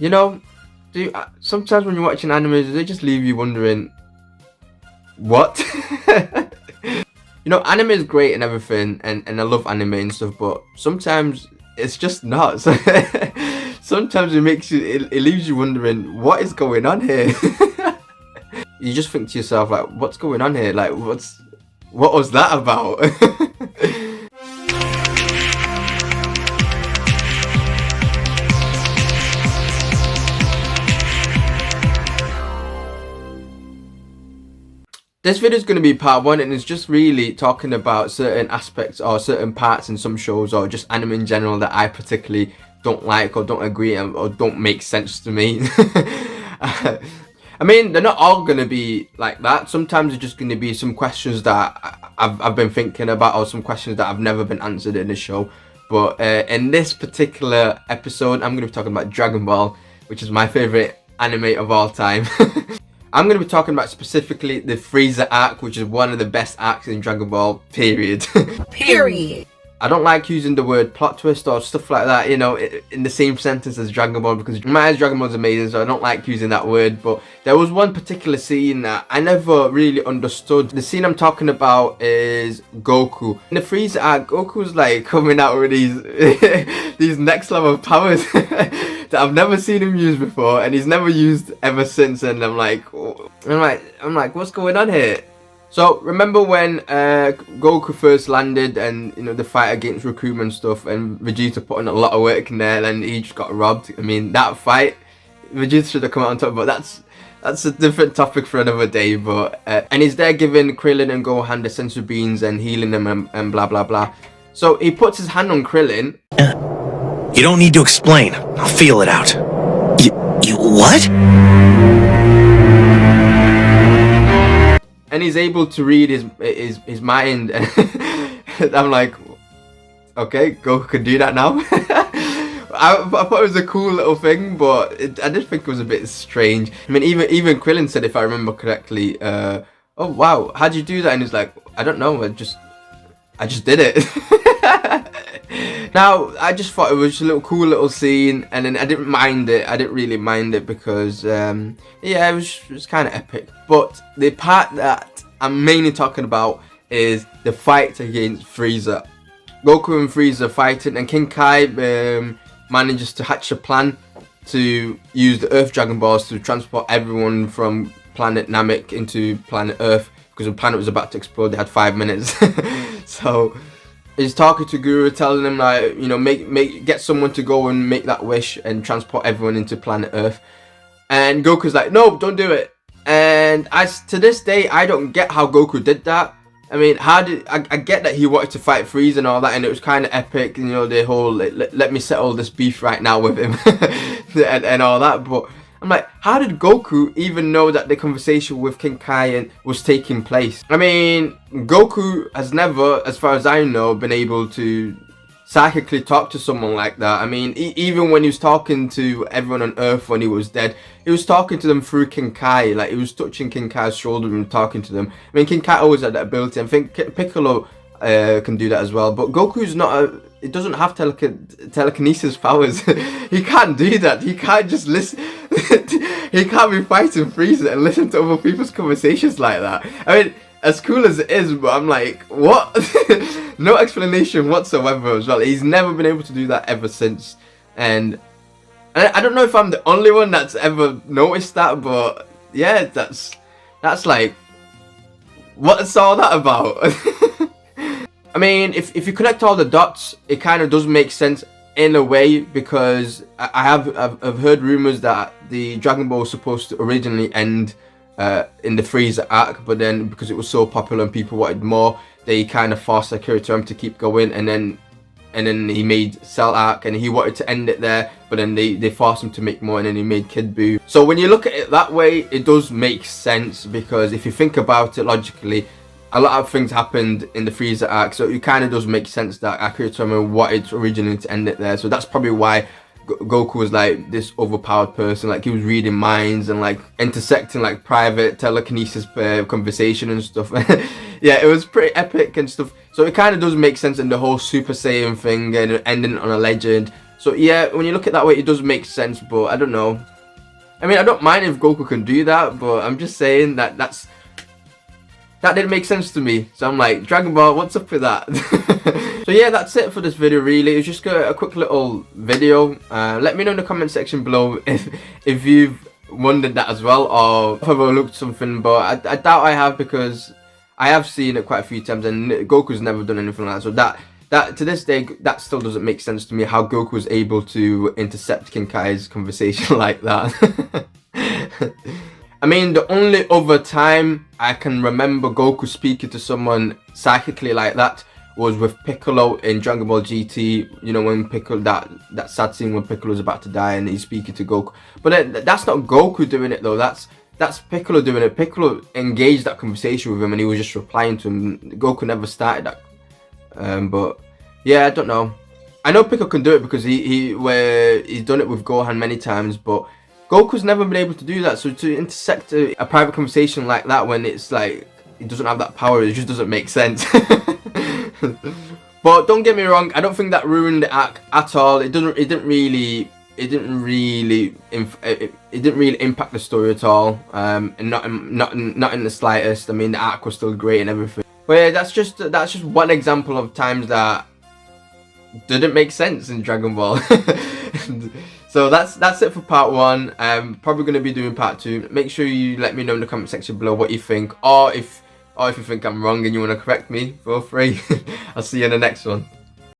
You know, sometimes when you're watching anime, they just leave you wondering, what? You know, anime is great and everything, and I love anime and stuff, but sometimes it's just not. Sometimes it leaves you wondering, what is going on here? You just think to yourself, like, what's going on here? Like, what was that about? This video is going to be part 1, and it's just really talking about certain aspects or certain parts in some shows or just anime in general that I particularly don't like or don't agree or don't make sense to me. I mean, they're not all going to be like that. Sometimes it's just going to be some questions that I've been thinking about, or some questions that have never been answered in the show. But in this particular episode, I'm going to be talking about Dragon Ball, which is my favorite anime of all time. I'm going to be talking about specifically the Frieza arc, which is one of the best arcs in Dragon Ball, period. Period. I don't like using the word plot twist or stuff like that, you know, in the same sentence as Dragon Ball, because in my eyes Dragon Ball is amazing, so I don't like using that word. But there was one particular scene that I never really understood. The scene I'm talking about is Goku. In the Frieza arc, Goku's like coming out with these next level powers that I've never seen him use before, and he's never used ever since. And I'm like, what's going on here? So remember when Goku first landed, and you know, the fight against Recruitment and stuff, and Vegeta put in a lot of work in there, and he just got robbed. I mean, that fight, Vegeta should have come out on top, but that's a different topic for another day. But and he's there giving Krillin and Gohan the sensu beans and healing them and blah blah blah. So he puts his hand on Krillin. You don't need to explain. I'll feel it out. You what? And he's able to read his mind. And I'm like, okay, Goku can do that now. I thought it was a cool little thing, but I did think it was a bit strange. I mean, even Krillin said, if I remember correctly, oh wow, how'd you do that? And he's like, I don't know, I just did it. Now, I just thought it was a cool little scene, and then I didn't mind it. I didn't really mind it because, yeah, it was kind of epic. But the part that I'm mainly talking about is the fight against Frieza. Goku and Frieza fighting, and King Kai manages to hatch a plan to use the Earth Dragon Balls to transport everyone from planet Namek into planet Earth, because the planet was about to explode. They had 5 minutes. So he's talking to Guru, telling him, like, you know, get someone to go and make that wish and transport everyone into planet Earth. And Goku's like, no, don't do it. And to this day, I don't get how Goku did that. I mean, I get that he wanted to fight Frieza and all that, and it was kind of epic, you know, the whole let me settle this beef right now with him and all that. But I'm like, how did Goku even know that the conversation with King Kai was taking place? I mean, Goku has never, as far as I know, been able to psychically talk to someone like that. I mean, even when he was talking to everyone on Earth when he was dead, he was talking to them through King Kai. Like, he was touching King Kai's shoulder and talking to them. I mean, King Kai always had that ability. I think Piccolo can do that as well. But Goku's not it doesn't have telekinesis powers. He can't do that. He can't just listen. He can't be fighting Frieza and listen to other people's conversations like that. I mean, as cool as it is, but I'm like, what? No explanation whatsoever as well. He's never been able to do that ever since. And I don't know if I'm the only one that's ever noticed that, but yeah, that's like, what's all that about? I mean, if you connect all the dots, it kind of does make sense in a way, because I've heard rumors that the Dragon Ball was supposed to originally end in the Frieza arc, but then because it was so popular and people wanted more, they kind of forced Akira Toriyama to keep going, and then he made Cell arc, and he wanted to end it there, but then they forced him to make more, and then he made Kid Buu. So when you look at it that way, it does make sense, because if you think about it logically, a lot of things happened in the Frieza arc, so it kind of does make sense that Akira Toriyama wanted originally to end it there. So that's probably why Goku was like this overpowered person, like he was reading minds and like intersecting like private telekinesis conversation and stuff. Yeah, it was pretty epic and stuff. So it kind of does make sense in the whole Super Saiyan thing and ending on a legend. So yeah, when you look at that way, it does make sense, but I don't know. I mean, I don't mind if Goku can do that, but I'm just saying that that didn't make sense to me. So I'm like, Dragon Ball, what's up with that? So yeah, that's it for this video really. It's just a quick little video. Let me know in the comment section below if you've wondered that as well, or if I've overlooked something, but I doubt I have, because I have seen it quite a few times and Goku's never done anything like that. So that to this day, that still doesn't make sense to me, how Goku was able to intercept King Kai's conversation like that. I mean, the only other time I can remember Goku speaking to someone psychically like that was with Piccolo in Dragon Ball GT. You know, when Piccolo, that sad scene when Piccolo's about to die and he's speaking to Goku. But that's not Goku doing it though. That's Piccolo doing it. Piccolo engaged that conversation with him and he was just replying to him. Goku never started that. But yeah, I don't know. I know Piccolo can do it because he's done it with Gohan many times, but Goku's never been able to do that. So to intersect a private conversation like that when it's like he doesn't have that power, it just doesn't make sense. But don't get me wrong, I don't think that ruined the arc at all. It didn't really impact the story at all. And not in the slightest. I mean, the arc was still great and everything. But yeah, that's just one example of times that didn't make sense in Dragon Ball. So that's it for part 1. I'm probably going to be doing part 2. Make sure you let me know in the comment section below what you think, or if you think I'm wrong and you want to correct me, feel free. I'll see you in the next one.